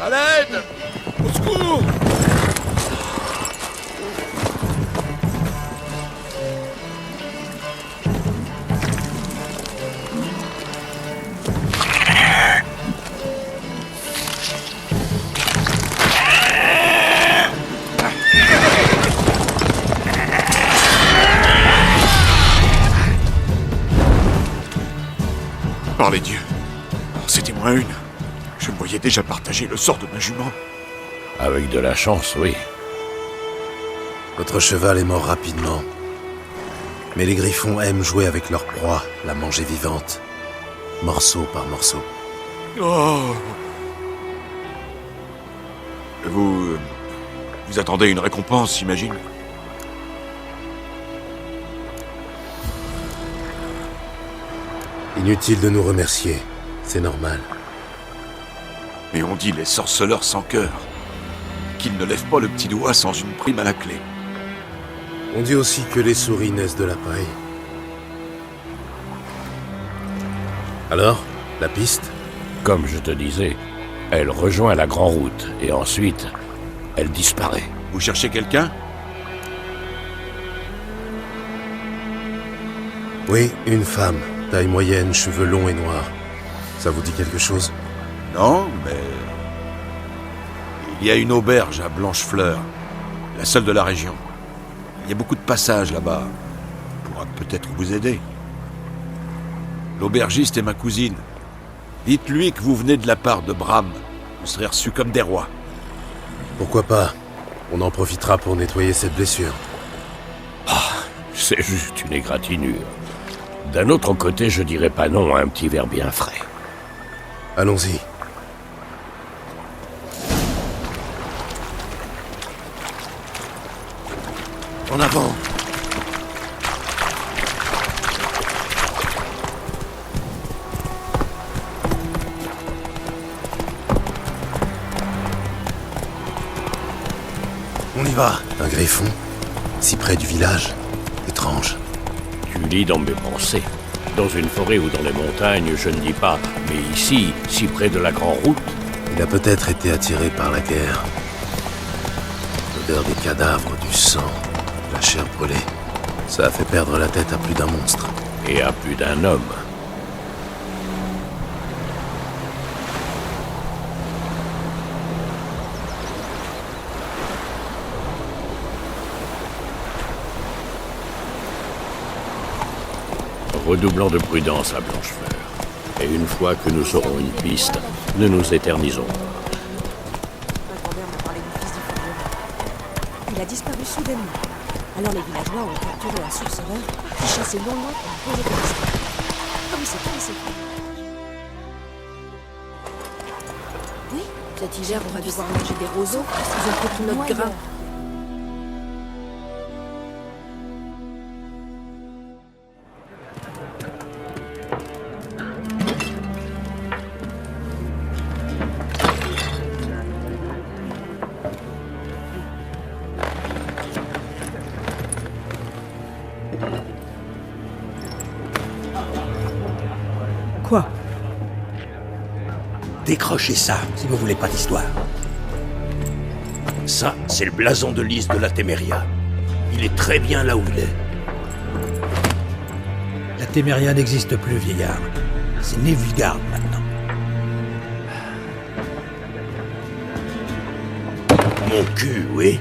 À l'aide! Au secours! Par les dieux, c'était moins une. Je me voyais déjà partager le sort de ma jument. Avec de la chance, oui. Votre cheval est mort rapidement. Mais les griffons aiment jouer avec leur proie, la manger vivante. Morceau par morceau. Oh. Vous attendez une récompense, j'imagine? Inutile de nous remercier, c'est normal. Mais on dit les sorceleurs sans cœur. Qu'ils ne lèvent pas le petit doigt sans une prime à la clé. On dit aussi que les souris naissent de la paille. Alors, la piste? Comme je te disais, elle rejoint la Grande Route, et ensuite, elle disparaît. Vous cherchez quelqu'un? Oui, une femme. Taille moyenne, cheveux longs et noirs. Ça vous dit quelque chose? Non, mais... Il y a une auberge à Blanchefleur, la seule de la région. Il y a beaucoup de passages là-bas. On pourra peut-être vous aider. L'aubergiste est ma cousine. Dites-lui que vous venez de la part de Bram. Vous serez reçus comme des rois. Pourquoi pas? On en profitera pour nettoyer cette blessure. C'est juste une égratignure. D'un autre côté, je dirais pas non à un petit verre bien frais. Allons-y. En avant! On y va. Un griffon? Si près du village? Étrange. Tu lis dans mes pensées. Dans une forêt ou dans les montagnes, je ne dis pas, mais ici, si près de la Grande Route... Il a peut-être été attiré par la guerre. L'odeur des cadavres, du sang, la chair brûlée. Ça a fait perdre la tête à plus d'un monstre. Et à plus d'un homme. Redoublons de prudence à Blanchefleur. Et une fois que nous aurons une piste, ne nous éternisons pas. Il a disparu soudainement. Alors les villageois ont capturé un sorceleur qui chassait non loin pour poser comme ça. Comme c'est pas assez. Oui, cet hiver on va devoir manger des roseaux. Ils ont pris tout notre grain. Quoi? Décrochez ça, si vous voulez pas d'histoire. Ça, c'est le blason de Lys de la Téméria. Il est très bien là où il est. La Téméria n'existe plus, vieillard. C'est Nilfgaard maintenant. Mon cul, oui.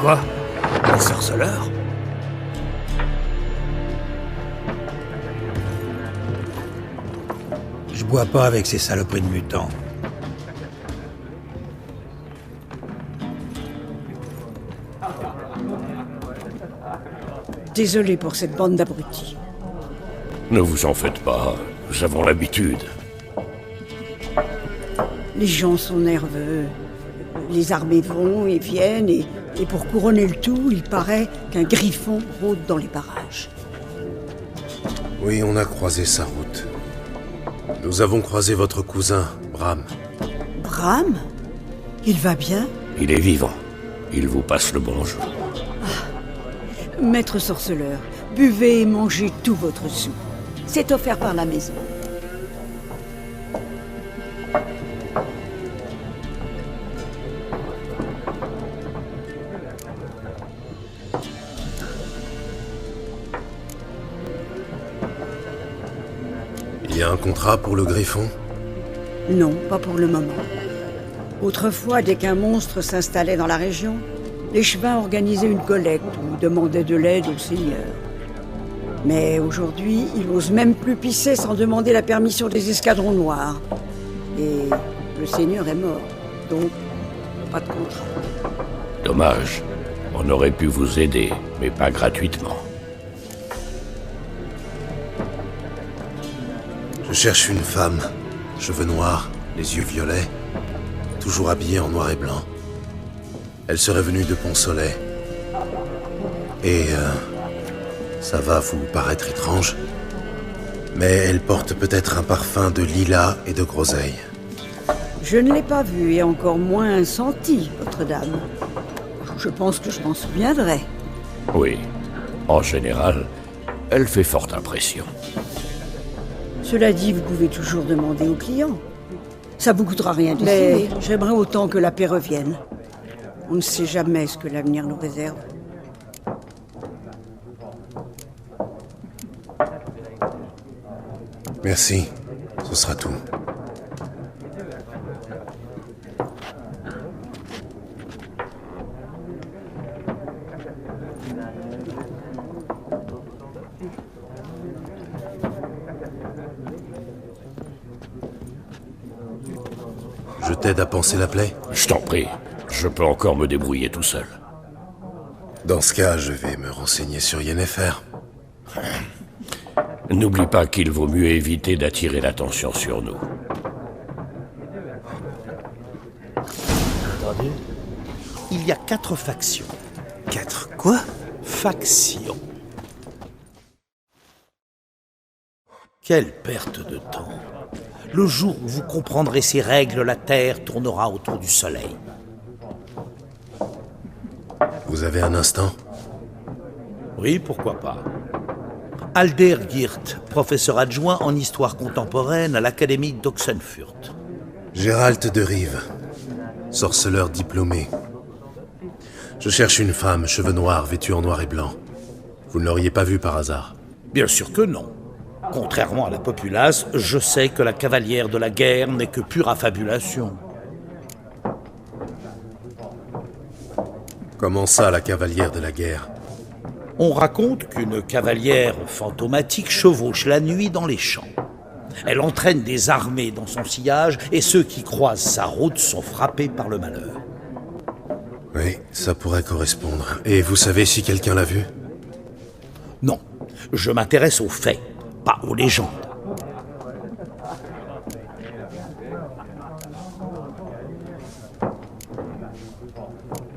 Quoi? Les sorceleurs? Je bois pas avec ces saloperies de mutants. Désolé pour cette bande d'abrutis. Ne vous en faites pas, nous avons l'habitude. Les gens sont nerveux. Les armées vont et viennent et Et pour couronner le tout, il paraît qu'un griffon rôde dans les parages. Oui, on a croisé sa route. Nous avons croisé votre cousin, Bram. Bram? Il va bien? Il est vivant. Il vous passe le bonjour. Maître sorceleur, buvez et mangez tout votre sou. C'est offert par la maison. Il y a un contrat pour le griffon? Non, pas pour le moment. Autrefois, dès qu'un monstre s'installait dans la région, les Chevins organisaient une collecte ou demandaient de l'aide au seigneur. Mais aujourd'hui, ils n'osent même plus pisser sans demander la permission des escadrons noirs. Et le seigneur est mort, donc pas de contrat. Dommage. On aurait pu vous aider, mais pas gratuitement. Je cherche une femme, cheveux noirs, les yeux violets, toujours habillée en noir et blanc. Elle serait venue de Pont-Soleil. Et ça va vous paraître étrange, mais elle porte peut-être un parfum de lilas et de groseille. Je ne l'ai pas vue et encore moins senti, votre dame. Je pense que je m'en souviendrai. Oui. En général, elle fait forte impression. Cela dit, vous pouvez toujours demander aux clients. Ça vous coûtera rien d'essayer. Mais j'aimerais autant que la paix revienne. On ne sait jamais ce que l'avenir nous réserve. Merci, ce sera tout. Je t'aide à panser la plaie? Je t'en prie. Je peux encore me débrouiller tout seul. Dans ce cas, je vais me renseigner sur Yennefer. N'oublie pas qu'il vaut mieux éviter d'attirer l'attention sur nous. Entendu? Il y a 4 factions. 4 quoi? Factions. Quelle perte de temps. Le jour où vous comprendrez ces règles, la Terre tournera autour du Soleil. Vous avez un instant? Oui, pourquoi pas. Alder Geert, professeur adjoint en histoire contemporaine à l'Académie d'Oxenfurt. Gérald de Rive, sorceleur diplômé. Je cherche une femme, cheveux noirs, vêtue en noir et blanc. Vous ne l'auriez pas vue par hasard? Bien sûr que non. Contrairement à la populace, je sais que la cavalière de la guerre n'est que pure affabulation. Comment ça, la cavalière de la guerre? On raconte qu'une cavalière fantomatique chevauche la nuit dans les champs. Elle entraîne des armées dans son sillage et ceux qui croisent sa route sont frappés par le malheur. Oui, ça pourrait correspondre. Et vous savez si quelqu'un l'a vue? Non, je m'intéresse aux faits, pas aux légendes.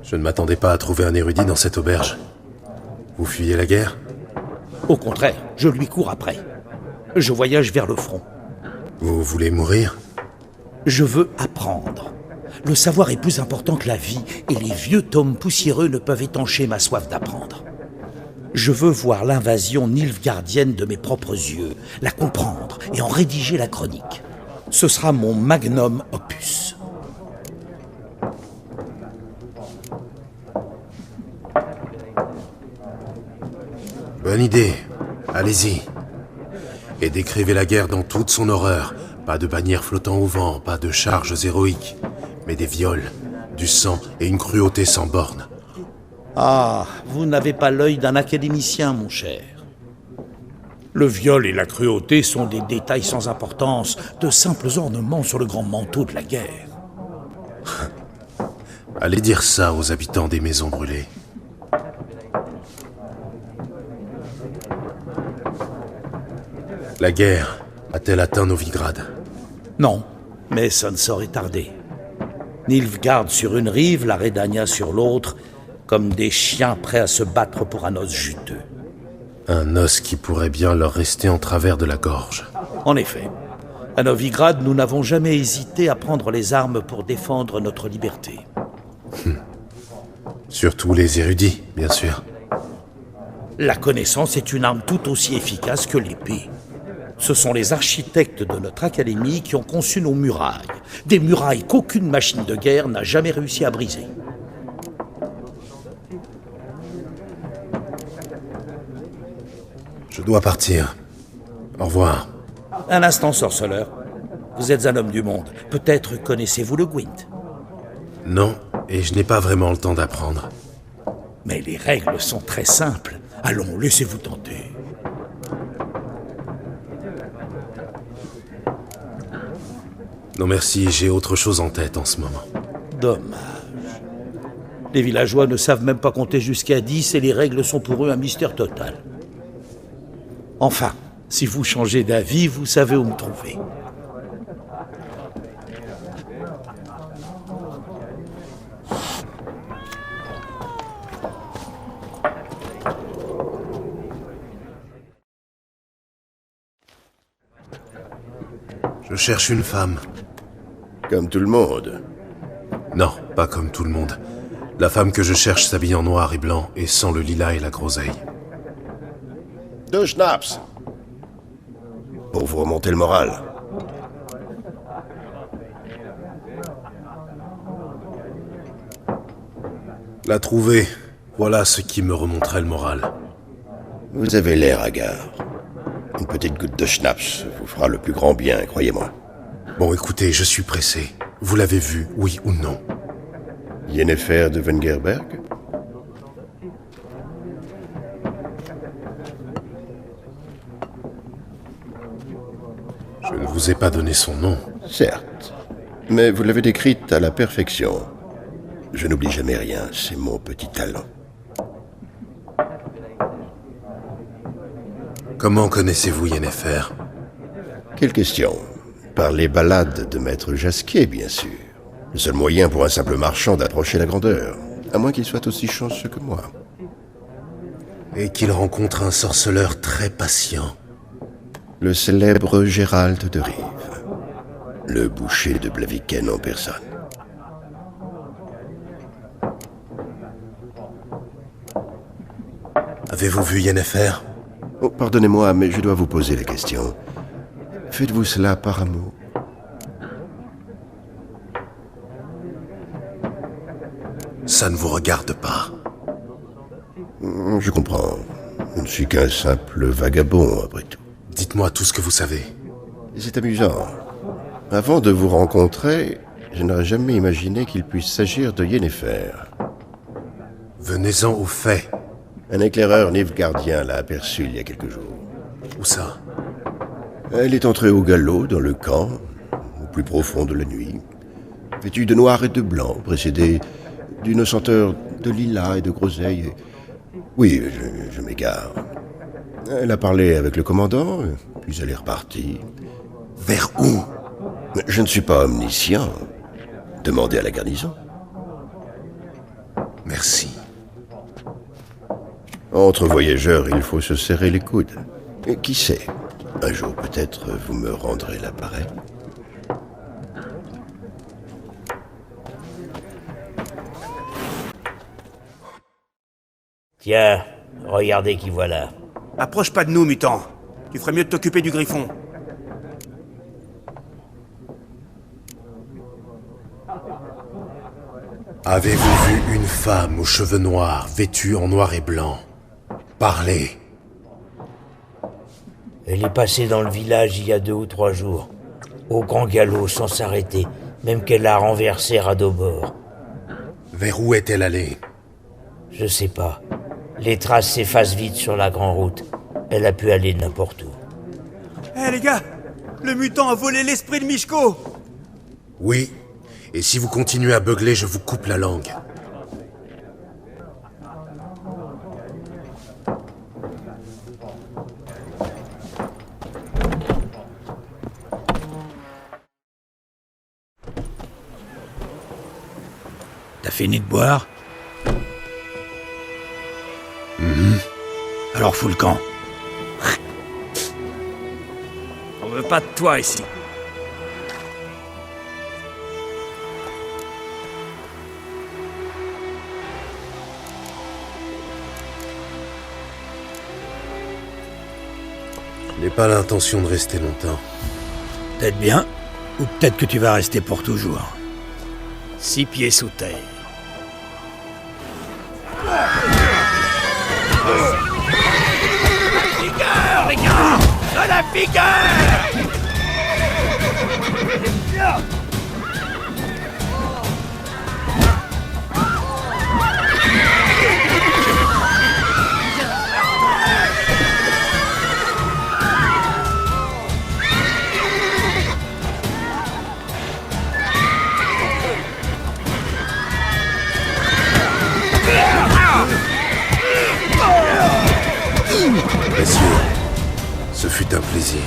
Je ne m'attendais pas à trouver un érudit dans cette auberge. Vous fuyez la guerre? Au contraire, je lui cours après. Je voyage vers le front. Vous voulez mourir? Je veux apprendre. Le savoir est plus important que la vie, et les vieux tomes poussiéreux ne peuvent étancher ma soif d'apprendre. Je veux voir l'invasion nilfgaardienne de mes propres yeux, la comprendre et en rédiger la chronique. Ce sera mon magnum opus. Bonne idée. Allez-y. Et décrivez la guerre dans toute son horreur. Pas de bannières flottant au vent, pas de charges héroïques, mais des viols, du sang et une cruauté sans borne. Ah, vous n'avez pas l'œil d'un académicien, mon cher. Le viol et la cruauté sont des détails sans importance, de simples ornements sur le grand manteau de la guerre. Allez dire ça aux habitants des maisons brûlées. La guerre a-t-elle atteint Novigrad? Non, mais ça ne saurait tarder. Nilfgaard sur une rive, la Redania sur l'autre. comme des chiens prêts à se battre pour un os juteux. Un os qui pourrait bien leur rester en travers de la gorge. En effet, à Novigrad, nous n'avons jamais hésité à prendre les armes pour défendre notre liberté. Surtout les érudits, bien sûr. La connaissance est une arme tout aussi efficace que l'épée. Ce sont les architectes de notre académie qui ont conçu nos murailles. Des murailles qu'aucune machine de guerre n'a jamais réussi à briser. Je dois partir. Au revoir. Un instant, sorceleur. Vous êtes un homme du monde. Peut-être connaissez-vous le Gwent. Non, et je n'ai pas vraiment le temps d'apprendre. Mais les règles sont très simples. Allons, laissez-vous tenter. Non merci, j'ai autre chose en tête en ce moment. Dommage. Les villageois ne savent même pas compter jusqu'à 10 et les règles sont pour eux un mystère total. Enfin, si vous changez d'avis, vous savez où me trouver. Je cherche une femme. Comme tout le monde. Non, pas comme tout le monde. La femme que je cherche s'habille en noir et blanc et sans le lilas et la groseille. 2 schnapps. Pour vous remonter le moral. La trouver, voilà ce qui me remonterait le moral. Vous avez l'air hagard. Une petite goutte de schnapps vous fera le plus grand bien, croyez-moi. Bon, écoutez, je suis pressé. Vous l'avez vue, oui ou non? Yennefer de Wengerberg? Je ne vous ai pas donné son nom. Certes. Mais vous l'avez décrite à la perfection. Je n'oublie jamais rien, c'est mon petit talent. Comment connaissez-vous Yennefer? Quelle question? Par les ballades de Maître Jasquier, bien sûr. Le seul moyen pour un simple marchand d'approcher la grandeur, à moins qu'il soit aussi chanceux que moi. Et qu'il rencontre un sorceleur très patient. Le célèbre Gérald de Rive, le boucher de Blaviken en personne. Avez-vous vu Yennefer? Oh, pardonnez-moi, mais je dois vous poser la question. Faites-vous cela par amour? Ça ne vous regarde pas. Je comprends. Je ne suis qu'un simple vagabond, après tout. Dites-moi tout ce que vous savez. C'est amusant. Avant de vous rencontrer, je n'aurais jamais imaginé qu'il puisse s'agir de Yennefer. Venez-en aux faits. Un éclaireur nilfgaardien l'a aperçue il y a quelques jours. Où ça? Elle est entrée au galop dans le camp, au plus profond de la nuit, vêtue de noir et de blanc, précédée d'une senteur de lilas et de groseille. Oui, je m'égare. Elle a parlé avec le commandant, puis elle est repartie. Vers où? Je ne suis pas omniscient. Demandez à la garnison. Merci. Entre voyageurs, il faut se serrer les coudes. Et qui sait, un jour peut-être vous me rendrez l'appareil. Tiens, regardez qui voilà. Approche pas de nous, mutant. Tu ferais mieux de t'occuper du griffon. Avez-vous vu une femme aux cheveux noirs, vêtue en noir et blanc? Parlez. Elle est passée dans le village il y a 2 ou 3 jours. Au grand galop, sans s'arrêter, même qu'elle a renversé Radobor. Vers où est-elle allée? Je sais pas. Les traces s'effacent vite sur la grande route. Elle a pu aller n'importe où. Hé les gars, le mutant a volé l'esprit de Michko. Oui. Et si vous continuez à beugler, je vous coupe la langue. T'as fini de boire? alors fous le camp. On veut pas de toi ici. Je n'ai pas l'intention de rester longtemps. Peut-être bien, ou peut-être que tu vas rester pour toujours. 6 pieds sous terre. Vigueur, les gars! De la vigueur! Messieurs, ce fut un plaisir.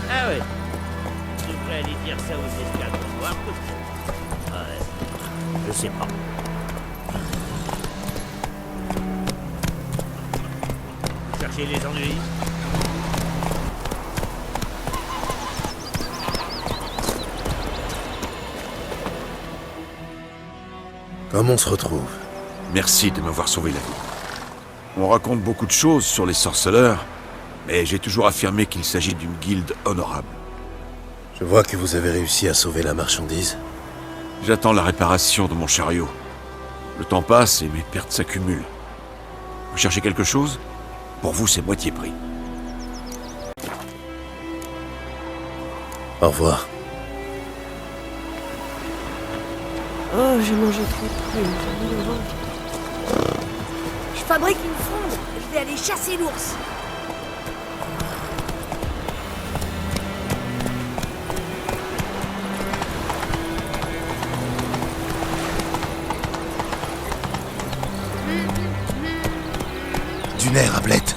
Ah ouais. Tu devrais aller dire ça aux escadrons noirs peut-être. Ouais. Je sais pas. Chercher les ennuis. Comme on se retrouve? Merci de m'avoir sauvé la vie. On raconte beaucoup de choses sur les sorceleurs, mais j'ai toujours affirmé qu'il s'agit d'une guilde honorable. Je vois que vous avez réussi à sauver la marchandise. J'attends la réparation de mon chariot. Le temps passe et mes pertes s'accumulent. Vous cherchez quelque chose? Pour vous, c'est moitié prix. Au revoir. Oh, j'ai mangé trop de prunes, j'ai mal au ventre. Je fabrique une fronde, je vais aller chasser l'ours. Du nerf, Ablette.